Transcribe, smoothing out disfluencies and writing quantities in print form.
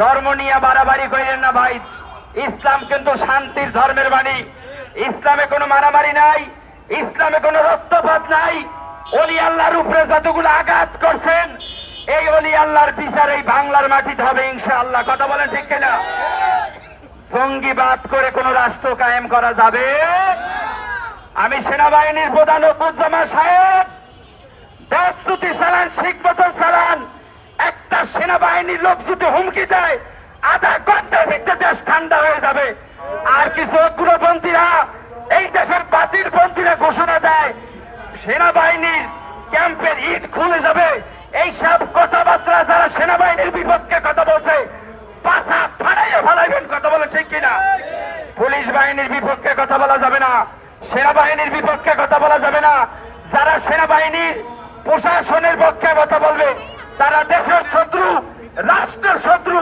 ধর্ম নিয়ে বাড়াবাড়ি করেন না ভাই। ইসলাম কিন্তু শান্তির ধর্মের বাণী। ইসলামে কোনো মারামারি নাই, ইসলামে কোনো রক্তপাত নাই। ওলি আল্লাহর উপরে যতগুলো আঘাত করছেন, এই ওলি আল্লাহর বিচার এই বাংলার মাটিতে হবে ইনশাআল্লাহ। কথা বলেন ঠিক কিনা? জঙ্গিবাদ করে কোন রাষ্ট্র কায়েম করা যাবে? আমি সেনাবাহিনীর প্রধান ওকুজ্জামান সাহেব, দেশ যদি চালান, শিখ মতন চালান, একটা সেনাবাহিনীর লোক যদি হুমকি দেয়, আধা ঘন্টার ভিতরে দেশ ঠান্ডা হয়ে যাবে। আর কিছু উগ্রপন্থীরা, এই দেশের বাতিলপন্থীরা ঘোষণা দেয় সেনাবাহিনীর ক্যাম্পের ইট খুলে যাবে। এইসব কথাবার্তা যারা সেনাবাহিনীর বিপক্ষে কথা বলছে, পাছা ফাড়াইয়া ফালাইবেন। কথা বলে ঠিক কিনা? পুলিশ বাহিনীর বিপক্ষে কথা বলা যাবে না, সেনাবাহিনীর বিপক্ষে কথা বলা যাবে না। যারা সেনাবাহিনীর প্রশাসনের পক্ষে কথা বলবে, তারা দেশের শত্রু, রাষ্ট্রের শত্রু।